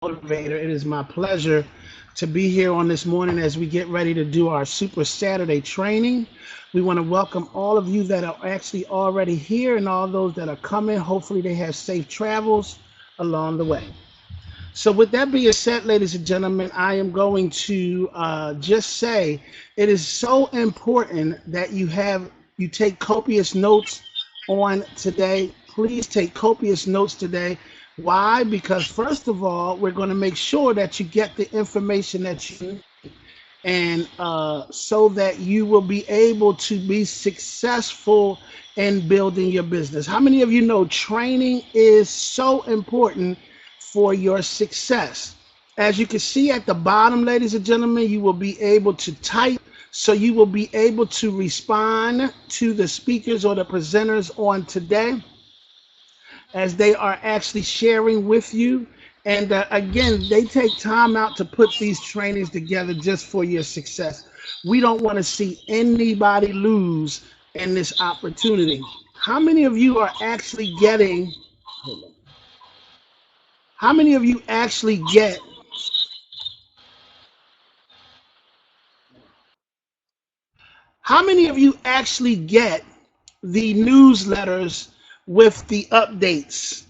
Motivator. It is my pleasure to be here on this morning as we get ready to do our Super Saturday training. We want to welcome all of you that are actually already here and all those that are coming. Hopefully, they have safe travels along the way. So, with that being said, ladies and gentlemen, I am going to just say it is so important that you take copious notes on today. Please take copious notes today. Why? Because first of all, we're going to make sure that you get the information that you need, and so that you will be able to be successful in building your business. How many of you know training is so important for your success? As you can see at the bottom, ladies and gentlemen, you will be able to type, so you will be able to respond to the speakers or the presenters on today as they are actually sharing with you. And again, they take time out to put these trainings together just for your success. We don't want to see anybody lose in this opportunity. How many of you are actually getting, hold on. How many of you actually get, how many of you actually get the newsletters with the updates,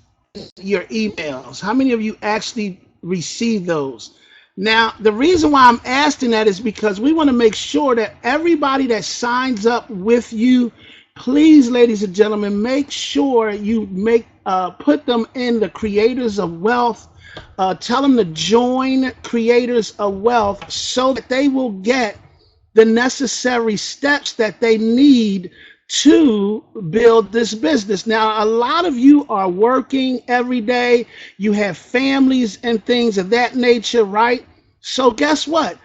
your emails? How many of you actually receive those? Now, the reason why I'm asking that is because we want to make sure that everybody that signs up with you, please, ladies and gentlemen, make sure you put them in the Creators of Wealth. Tell them to join Creators of Wealth so that they will get the necessary steps that they need to build this business. Now, a lot of you are working every day. You have families and things of that nature, right? So guess what?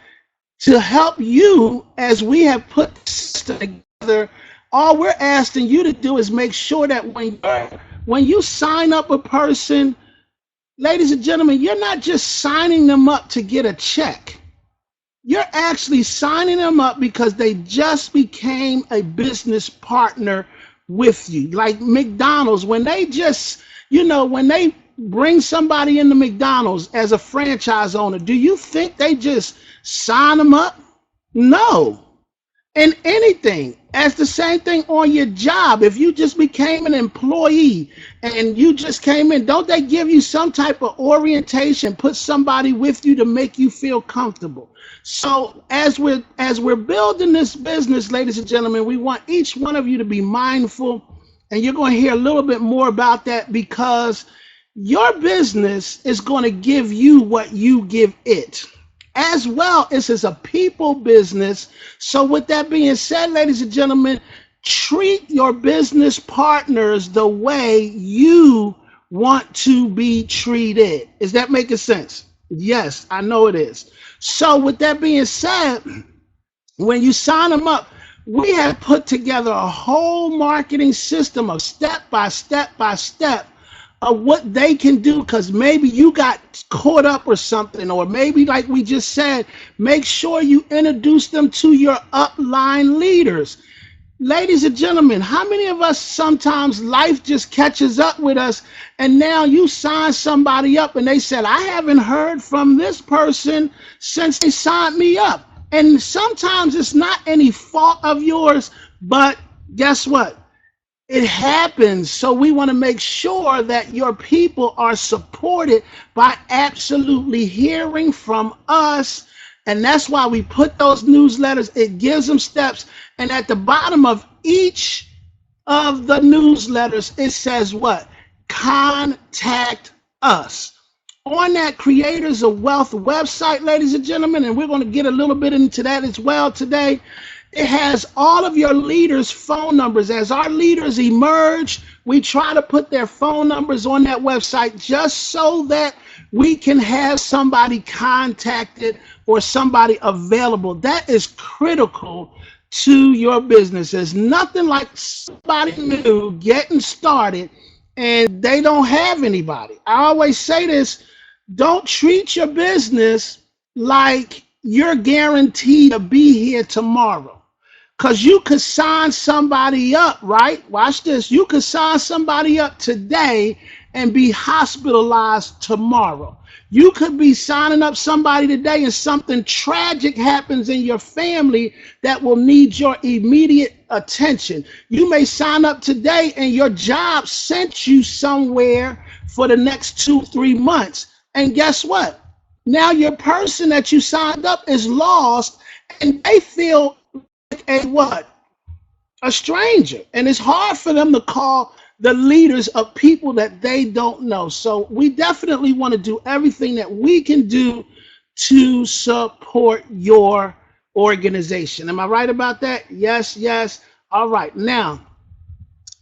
To help you, as we have put this together, all we're asking you to do is make sure that when you sign up a person, ladies and gentlemen, you're not just signing them up to get a check. You're actually signing them up because they just became a business partner with you. Like McDonald's, when they just, when they bring somebody into McDonald's as a franchise owner, do you think they just sign them up? No. And anything, as the same thing on your job. If you just became an employee and you just came in, don't they give you some type of orientation, put somebody with you to make you feel comfortable? So as we're building this business, ladies and gentlemen, we want each one of you to be mindful, and you're going to hear a little bit more about that, because your business is going to give you what you give it. As well, this is a people business. So with that being said, ladies and gentlemen, treat your business partners the way you want to be treated. Is that making sense? Yes, I know it is. So with that being said, when you sign them up, we have put together a whole marketing system of step by step of what they can do, because maybe you got caught up or something, or maybe, like we just said, make sure you introduce them to your upline leaders. Ladies and gentlemen, how many of us sometimes life just catches up with us, and now you sign somebody up and they said, I haven't heard from this person since they signed me up. And sometimes it's not any fault of yours, but guess what? It happens. So we want to make sure that your people are supported by absolutely hearing from us. And that's why we put those newsletters. It gives them steps. And at the bottom of each of the newsletters, it says what? Contact us. On that Creators of Wealth website, ladies and gentlemen, and we're going to get a little bit into that as well today, it has all of your leaders' phone numbers. As our leaders emerge, we try to put their phone numbers on that website just so that we can have somebody contacted or somebody available. That is critical to your business. There's nothing like somebody new getting started and they don't have anybody. I always say this: don't treat your business like you're guaranteed to be here tomorrow. Because you could sign somebody up, right? Watch this. You could sign somebody up today and be hospitalized tomorrow. You could be signing up somebody today and something tragic happens in your family that will need your immediate attention. You may sign up today and your job sent you somewhere for the next 2-3 months. And guess what? Now your person that you signed up is lost and they feel like a what? A stranger. And it's hard for them to call the leaders of people that they don't know. So we definitely want to do everything that we can do to support your organization. Am I right about that? Yes, yes. All right. Now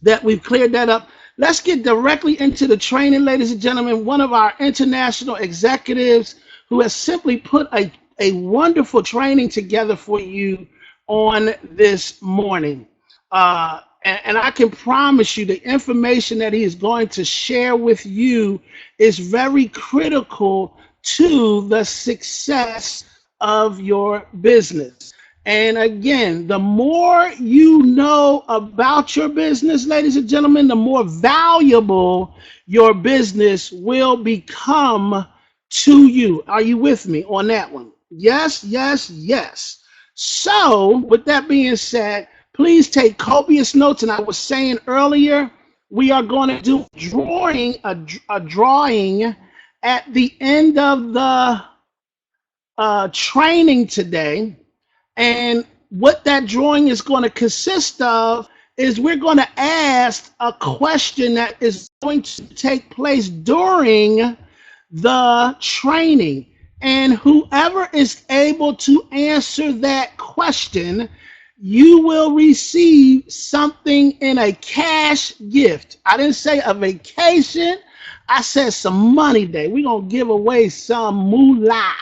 that we've cleared that up, let's get directly into the training, ladies and gentlemen. One of our international executives who has simply put a wonderful training together for you on this morning. And I can promise you the information that he is going to share with you is very critical to the success of your business. And again, the more you know about your business, ladies and gentlemen, the more valuable your business will become to you. Are you with me on that one? Yes, yes, yes. So with that being said, please take copious notes. And I was saying earlier, we are going to do a drawing at the end of the training today. And what that drawing is going to consist of is we're going to ask a question that is going to take place during the training. And whoever is able to answer that question, you will receive something in a cash gift. I didn't say a vacation. I said some money day. We're going to give away some moolah.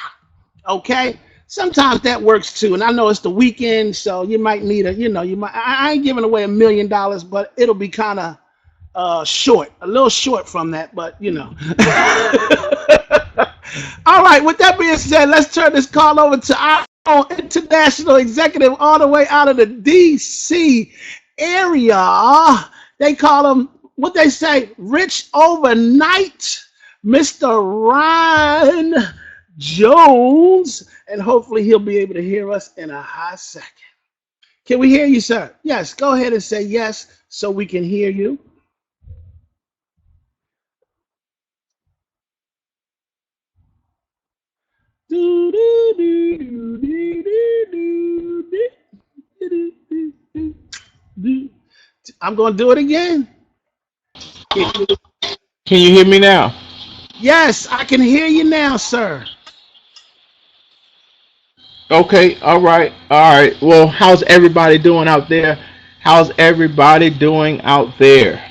Okay? Sometimes that works too. And I know it's the weekend, so you might need I ain't giving away $1 million, but it'll be kind of short, a little short from that, but All right, with that being said, let's turn this call over to our international executive all the way out of the DC area. They call him, what they say, rich overnight, Mr. Ryan Jones. And hopefully he'll be able to hear us in a hot second. Can we hear you, sir? Yes, go ahead and say yes so we can hear you. I'm going to do it again. Can you hear me now? Yes, I can hear you now, sir. Okay, all right, all right. Well, how's everybody doing out there? How's everybody doing out there?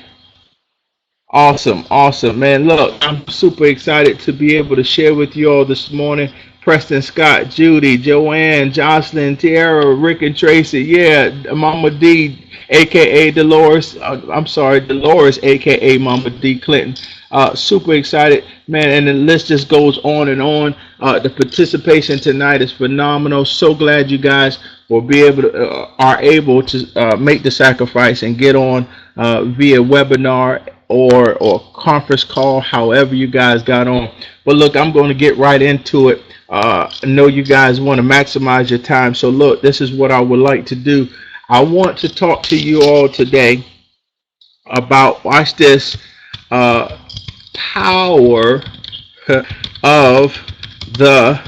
Awesome, awesome, man. Look, I'm super excited to be able to share with you all this morning. Preston, Scott, Judy, Joanne, Jocelyn, Tiara, Rick, and Tracy. Yeah, Mama D, aka Dolores. I'm sorry, Dolores, aka Mama D Clinton. Super excited, man, and the list just goes on and on. The participation tonight is phenomenal. So glad you guys will be able to are able to make the sacrifice and get on via webinar or conference call, however you guys got on. But look, I'm going to get right into it. I know you guys want to maximize your time, so look, this is what I would like to do. I want to talk to you all today about, watch this, power of the,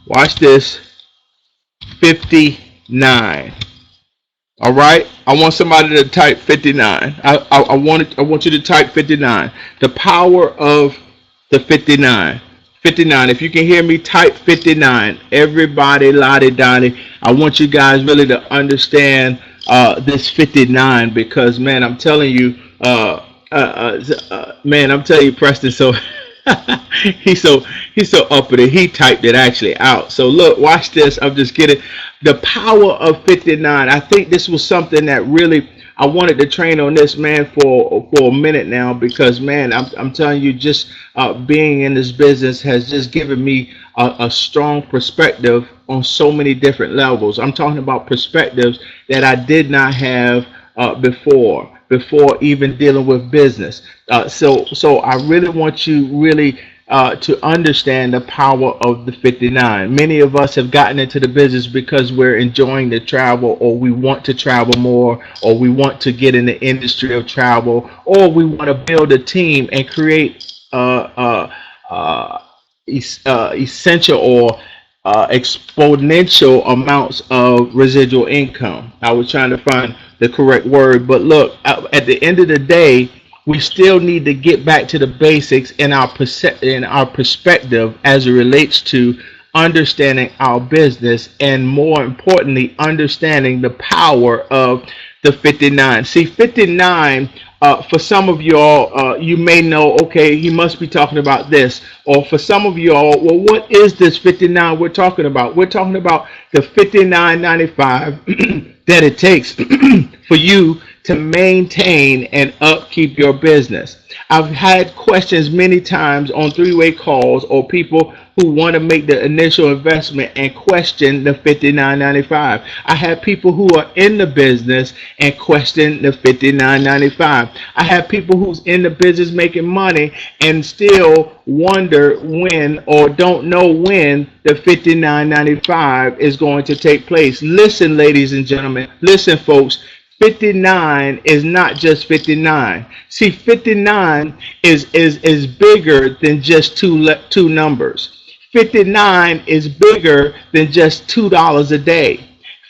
watch this, 59. All right, I want somebody to type 59. I want you to type 59. The power of the 59. 59. If you can hear me, type 59. Everybody, lottie dottie. I want you guys really to understand this 59 because, man, I'm telling you, man, I'm telling you, Preston. So he's so uppity. He typed it actually out. So look, watch this. I'm just kidding. The power of 59. I think this was something that really I wanted to train on this, man, for a minute now because, man, I'm telling you, just being in this business has just given me a strong perspective on so many different levels. I'm talking about perspectives that I did not have before even dealing with business. So I really want you really to understand the power of the 59. Many of us have gotten into the business because we're enjoying the travel, or we want to travel more, or we want to get in the industry of travel, or we want to build a team and create essential or exponential amounts of residual income. I was trying to find the correct word, but look, at the end of the day, we still need to get back to the basics in our perspective as it relates to understanding our business, and more importantly, understanding the power of the 59. See, 59, for some of y'all, you may know, okay, he must be talking about this. Or for some of y'all, well, what is this 59 we're talking about? We're talking about the 59.95 that it takes for you to maintain and upkeep your business. I've had questions many times on three-way calls, or people who want to make the initial investment and question the 59.95. I have people who are in the business and question the 59.95. I have people who's in the business making money and still wonder when, or don't know when, the 59.95 is going to take place. Listen, ladies and gentlemen, listen, folks. 59 is not just 59. See, 59 is bigger than just two numbers. 59 is bigger than just $2 a day.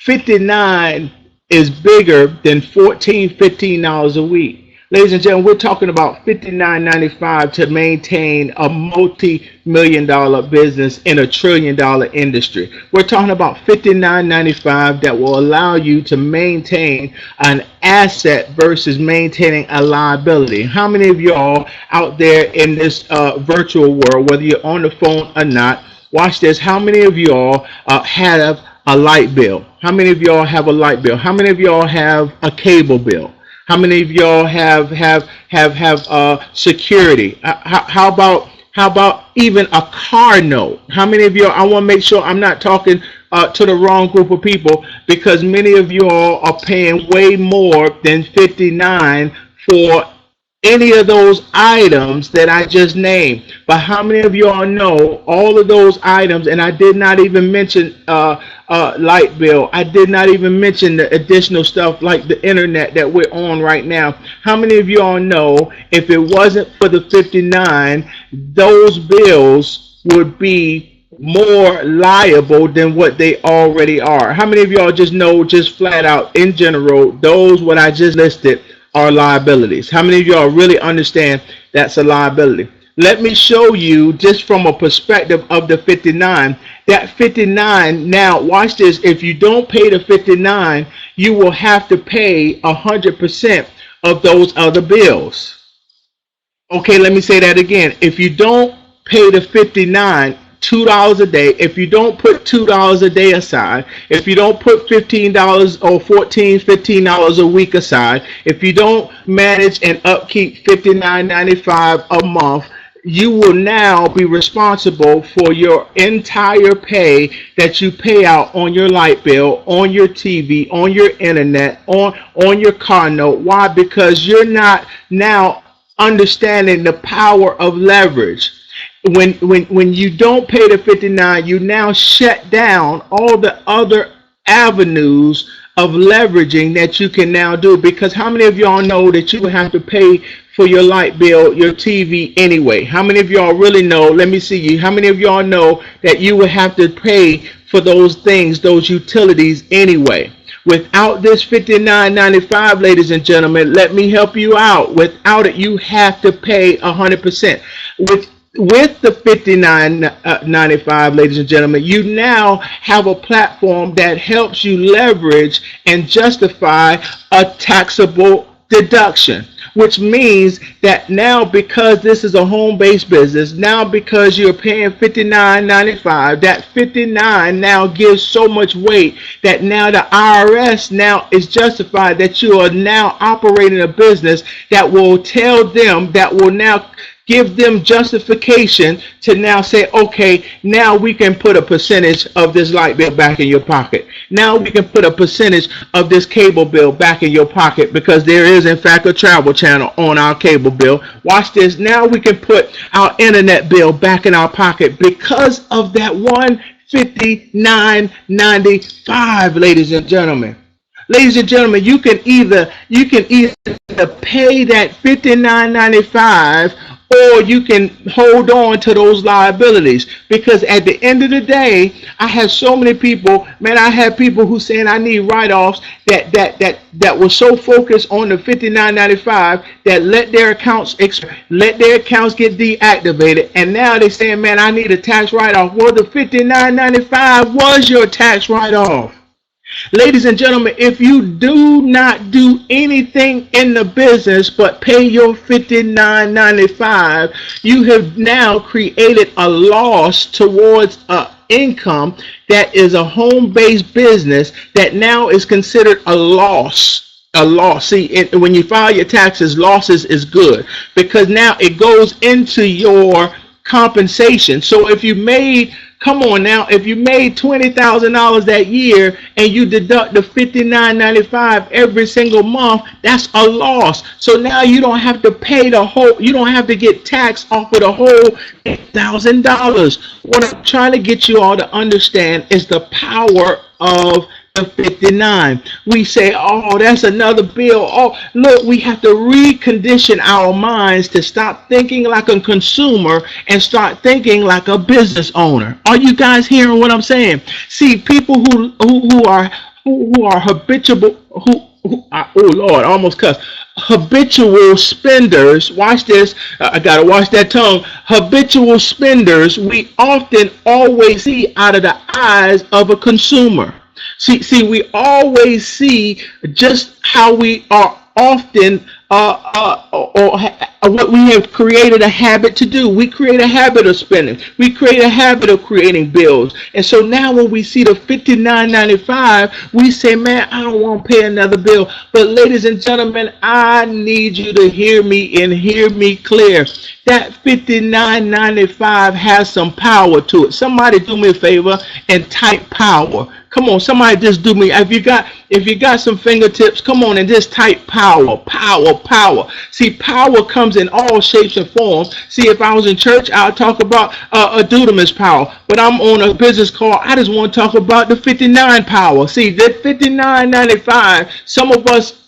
59 is bigger than $14-15 a week. Ladies and gentlemen, we're talking about $59.95 to maintain a multi-million-dollar business in a trillion-dollar industry. We're talking about $59.95 that will allow you to maintain an asset versus maintaining a liability. How many of y'all out there in this virtual world, whether you're on the phone or not, watch this, how many of y'all have a light bill? How many of y'all have a light bill? How many of y'all have a cable bill? How many of y'all have security? How about even a car note? How many of y'all? I want to make sure I'm not talking to the wrong group of people, because many of y'all are paying way more than 59 for any of those items that I just named. But how many of y'all know all of those items? And I did not even mention light bill. I did not even mention the additional stuff like the internet that we're on right now. How many of y'all know if it wasn't for the 59, those bills would be more liable than what they already are? How many of y'all just know, just flat out in general, those what I just listed are liabilities? How many of y'all really understand that's a liability? Let me show you, just from a perspective of the 59, that 59, now watch this, if you don't pay the 59, you will have to pay 100% of those other bills. Okay, let me say that again. If you don't pay the 59, $2 a day, if you don't put $2 a day aside, if you don't put $15 or $15 a week aside, if you don't manage and upkeep $59.95 a month, you will now be responsible for your entire pay that you pay out on your light bill, on your TV, on your internet, on your car note. Why? Because you're not now understanding the power of leverage. When you don't pay the 59, you now shut down all the other avenues of leveraging that you can now do. Because how many of y'all know that you would have to pay for your light bill, your TV anyway? How many of y'all really know? Let me see you. How many of y'all know that you would have to pay for those things, those utilities anyway? Without this $59.95, ladies and gentlemen, let me help you out. Without it, you have to pay 100%. With the $59.95, ladies and gentlemen, you now have a platform that helps you leverage and justify a taxable deduction, which means that now, because this is a home-based business, now because you're paying $59.95, that 59 now gives so much weight that now the IRS now is justified that you are now operating a business that will tell them, that will now give them justification to now say, okay, now we can put a percentage of this light bill back in your pocket. Now we can put a percentage of this cable bill back in your pocket because there is in fact a travel channel on our cable bill. Watch this. Now we can put our internet bill back in our pocket because of that $159.95, ladies and gentlemen. Ladies and gentlemen, you can either pay that $59.95 or you can hold on to those liabilities, because at the end of the day, I have so many people, man, I have people who saying I need write-offs that were so focused on the $59.95 that let their accounts get deactivated, and now they're saying, man, I need a tax write-off. Well, the $59.95 was your tax write-off. Ladies and gentlemen, if you do not do anything in the business but pay your $59.95, you have now created a loss towards income that is a home-based business that now is considered a loss. A loss. See, when you file your taxes, losses is good because now it goes into your compensation. So if you made, come on now, if you made $20,000 that year and you deduct the $59.95 every single month, that's a loss. So now you don't have to pay the whole, you don't have to get taxed off of the whole $8,000. What I'm trying to get you all to understand is the power of the 59. We say, oh, that's another bill. Oh, look, we have to recondition our minds to stop thinking like a consumer and start thinking like a business owner. Are you guys hearing what I'm saying? See, people who are habitual, oh Lord, I almost cussed. Habitual spenders, watch this, I gotta watch that tongue. Habitual spenders, we often always see out of the eyes of a consumer. See, we always see just how we are often, or what we have created a habit to do. We create a habit of spending. We create a habit of creating bills. And so now when we see the $59.95, we say, man, I don't want to pay another bill. But ladies and gentlemen, I need you to hear me and hear me clear. That $59.95 has some power to it. Somebody do me a favor and type power. Come on, somebody just do me. If you got some fingertips, come on and just type power, power, power. See, power comes in all shapes and forms. See, if I was in church, I'll talk about a dunamis power. But I'm on a business call, I just want to talk about the 59 power. See, that $59.95, some of us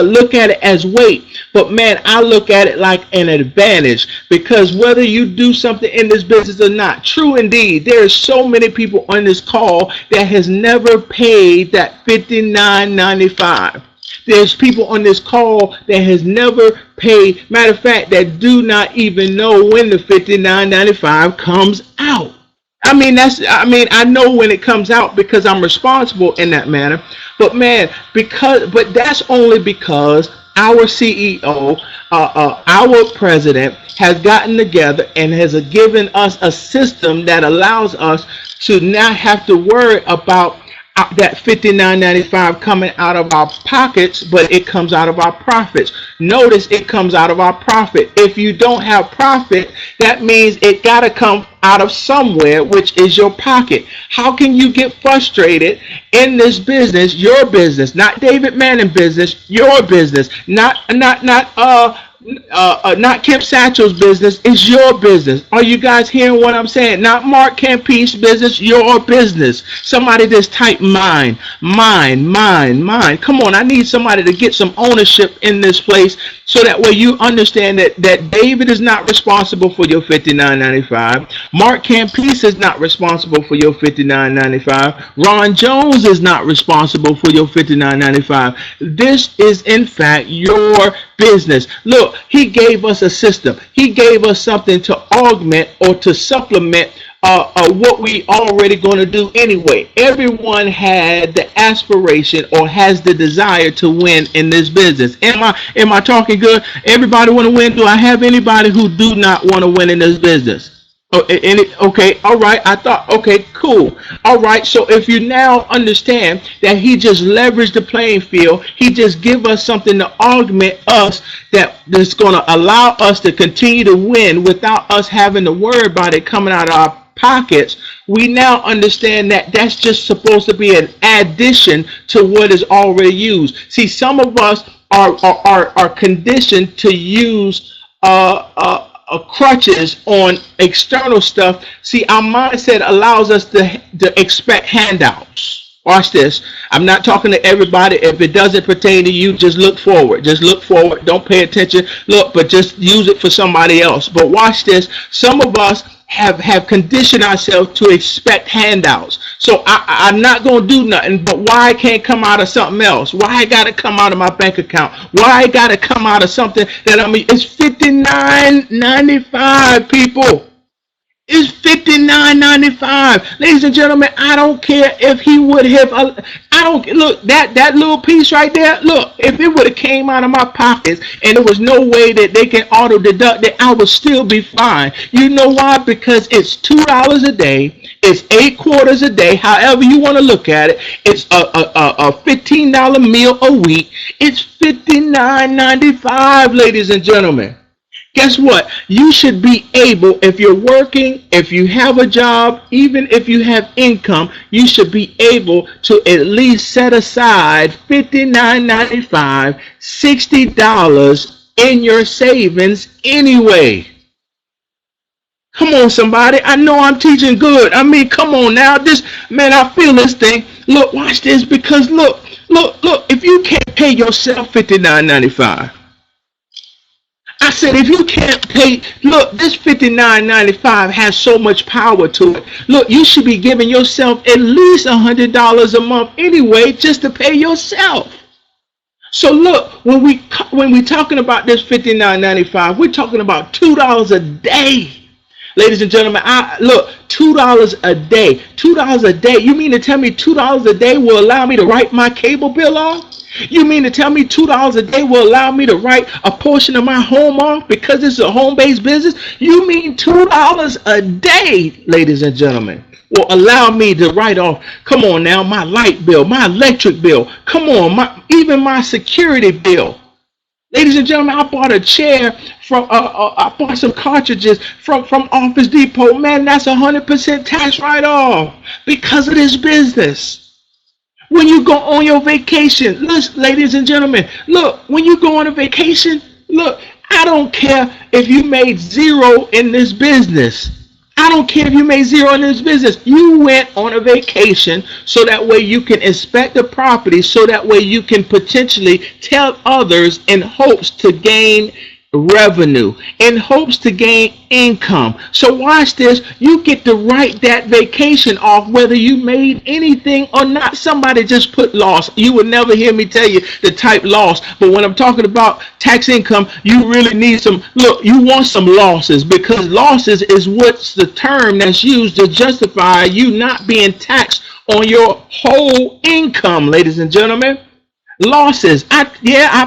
look at it as weight, but man, I look at it like an advantage, because whether you do something in this business or not, true indeed, there are so many people on this call that has never paid that $59.95. There's people on this call that has never paid, matter of fact, that do not even know when the $59.95 comes out. I mean, I know when it comes out because I'm responsible in that manner. But man, but that's only because our CEO, our president has gotten together and has given us a system that allows us to not have to worry about that $59.95 coming out of our pockets, but it comes out of our profits. Notice it comes out of our profit. If you don't have profit, that means it got to come out of somewhere, which is your pocket. How can you get frustrated in this business, your business, not David Manning business, your business, not Kip Satchel's business, is your business. Are you guys hearing what I'm saying? Not Mark Campe's business, your business. Somebody just type mine. Come on, I need somebody to get some ownership in this place so that way you understand that David is not responsible for your $59.95. Mark Campese is not responsible for your $59.95. Ron Jones is not responsible for your $59.95. This is in fact your business. Look, he gave us a system. He gave us something to augment or to supplement what we already going to do anyway. Everyone had the aspiration or has the desire to win in this business. Am I talking good? Everybody want to win? Do I have anybody who do not want to win in this business? Okay, all right. I thought, okay, cool. All right, so if you now understand that he just leveraged the playing field, he just give us something to augment us that's going to allow us to continue to win without us having to worry about it coming out of our pockets, we now understand that that's just supposed to be an addition to what is already used. See, some of us are conditioned to use crutches on external stuff. See, our mindset allows us to expect handouts. Watch this. I'm not talking to everybody. If it doesn't pertain to you, just look forward. Just look forward. Don't pay attention. Look, but just use it for somebody else. But watch this. Some of us have conditioned ourselves to expect handouts. So I'm not going to do nothing, but why I can't come out of something else? Why I got to come out of my bank account? Why I got to come out of something that it's $59.95, people. It's $59.95. Ladies and gentlemen, I don't care if he would have, I don't, look, that little piece right there, look, if it would have came out of my pockets and there was no way that they can auto deduct it, I would still be fine. You know why? Because it's $2 a day. It's 8 quarters a day. However you want to look at it. It's a $15 meal a week. It's $59.95, ladies and gentlemen. Guess what? You should be able, if you're working, if you have a job, even if you have income, you should be able to at least set aside $59.95, $60 in your savings anyway. Come on, somebody. I know I'm teaching good. I mean, come on now. Man, I feel this thing. Look, watch this, because look, if you can't pay yourself $59.95, I said, if you can't pay, look, this $59.95 has so much power to it. Look, you should be giving yourself at least $100 a month anyway, just to pay yourself. So look, when we talking about this $59.95, we're talking about $2 a day. Ladies and gentlemen, look, $2 a day. $2 a day. You mean to tell me $2 a day will allow me to write my cable bill off? You mean to tell me $2 a day will allow me to write a portion of my home off because it's a home-based business? You mean $2 a day, ladies and gentlemen, will allow me to write off, come on now, my light bill, my electric bill, come on, even my security bill. Ladies and gentlemen, I bought a chair I bought some cartridges from Office Depot. Man, that's 100% tax write-off because of this business. When you go on your vacation, listen, ladies and gentlemen, look, when you go on a vacation, look, I don't care if you made zero in this business. I don't care if you made zero in this business. You went on a vacation so that way you can inspect the property, so that way you can potentially tell others in hopes to gain revenue, in hopes to gain income. So watch this. You get to write that vacation off whether you made anything or not. Somebody just put loss. You will never hear me tell you the type loss, but when I'm talking about tax income, you really need some, look, you want some losses, because losses is what's the term that's used to justify you not being taxed on your whole income, ladies and gentlemen. Losses. I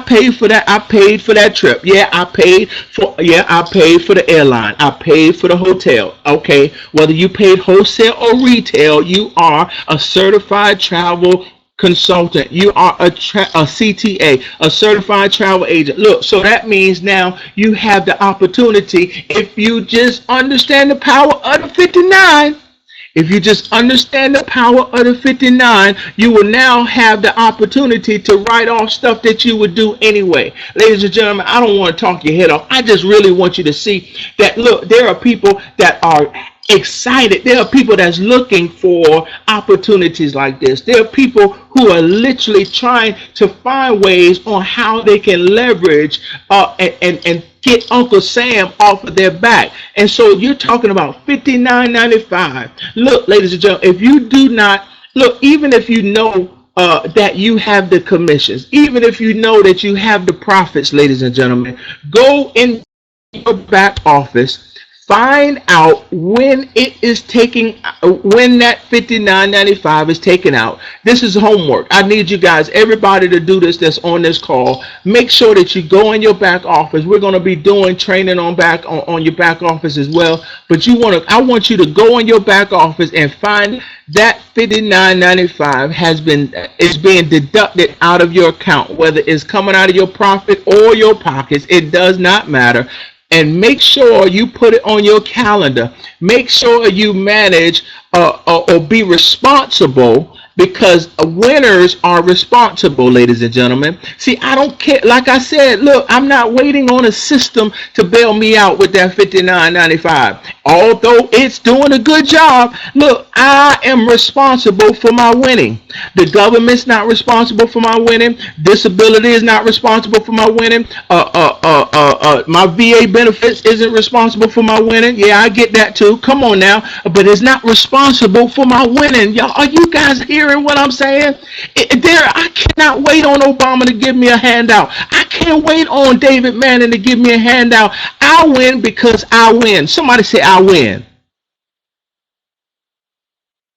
paid for that. I paid for that trip. I paid for the airline. I paid for the hotel. Okay. Whether you paid wholesale or retail, you are a certified travel consultant. You are a CTA, a certified travel agent. Look, so that means now you have the opportunity, if you just understand the power of the 59. If you just understand the power of the 59, you will now have the opportunity to write off stuff that you would do anyway. Ladies and gentlemen, I don't want to talk your head off. I just really want you to see that, look, there are people that are excited. There are people that's looking for opportunities like this. There are people who are literally trying to find ways on how they can leverage and get Uncle Sam off of their back. And so you're talking about $59.95. Look, ladies and gentlemen, if you do not, look, even if you know that you have the commissions, even if you know that you have the profits, ladies and gentlemen, go in your back office, find out when it is taking, when that $59.95 is taken out. This is homework. I need you guys, everybody, to do this that's on this call. Make sure that you go in your back office. We're going to be doing training on your back office as well. But I want you to go in your back office and find that $59.95 is being deducted out of your account, whether it's coming out of your profit or your pockets. It does not matter. and make sure you put it on your calendar. Make sure you manage or be responsible, because winners are responsible, ladies and gentlemen. See, I don't care. Like I said, look, I'm not waiting on a system to bail me out with that 59.95. Although it's doing a good job, look, I am responsible for my winning. The government's not responsible for my winning. Disability is not responsible for my winning. My VA benefits isn't responsible for my winning. Yeah, I get that too. Come on now, but it's not responsible for my winning. Y'all, are you guys hearing what I'm saying? I cannot wait on Obama to give me a handout. I can't wait on David Manning to give me a handout. I win because I win. Somebody say I win.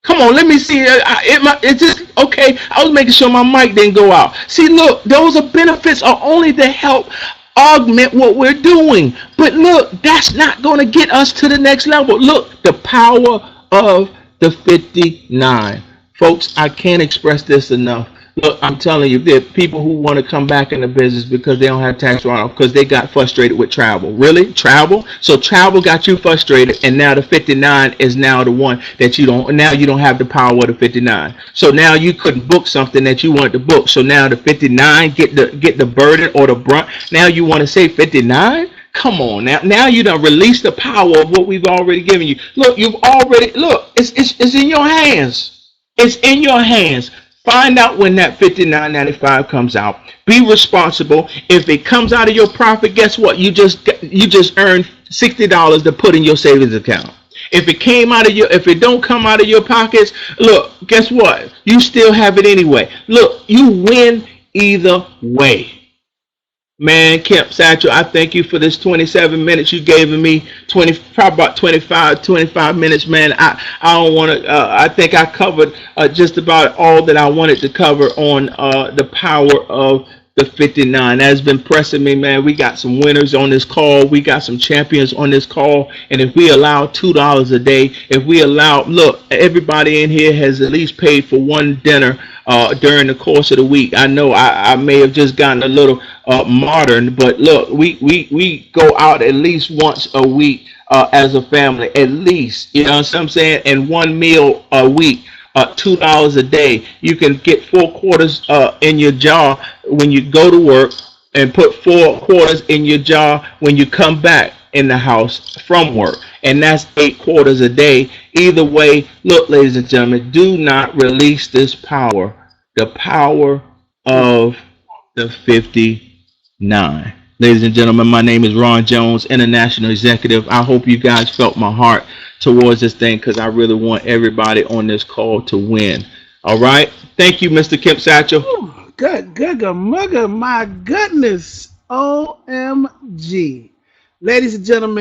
Come on, let me see. It's just okay. I was making sure my mic didn't go out. See, look, those are benefits are only to help augment what we're doing. But look, that's not going to get us to the next level. Look, the power of the 59. Folks, I can't express this enough. Look, I'm telling you, there are people who want to come back in the business because they don't have tax write-off because they got frustrated with travel. Really? Travel? So travel got you frustrated, and now the 59 is now the one that you don't, now you don't have the power of the 59. So now you couldn't book something that you wanted to book. So now the 59 get the burden or the brunt. Now you want to say 59? Come on now. Now you done release the power of what we've already given you. Look, it's in your hands. It's in your hands. Find out when that 59.95 comes out. Be responsible. If it comes out of your profit, guess what? You just earned $60 to put in your savings account. If it don't come out of your pockets, look, guess what? You still have it anyway. Look, you win either way. Man, Kemp Satchel, I thank you for this 27 minutes you gave me. Probably about 25 minutes, man. I don't want to. I think I covered just about all that I wanted to cover on the power of the 59. That has been pressing me, man. We got some winners on this call. We got some champions on this call. And if we allow $2 a day, if we allow, look, everybody in here has at least paid for one dinner during the course of the week. I know I may have just gotten a little modern, but look, we go out at least once a week as a family, at least, you know what I'm saying, and one meal a week. $2 a day. You can get 4 quarters in your jar when you go to work, and put 4 quarters in your jar when you come back in the house from work, and that's 8 quarters a day. Either way, look, ladies and gentlemen, do not release this power, the power of the 59. Ladies and gentlemen, my name is Ron Jones, International Executive. I hope you guys felt my heart towards this thing, because I really want everybody on this call to win. All right. Thank you, Mr. Kemp Satchel. Good, mugger, my goodness. OMG. Ladies and gentlemen.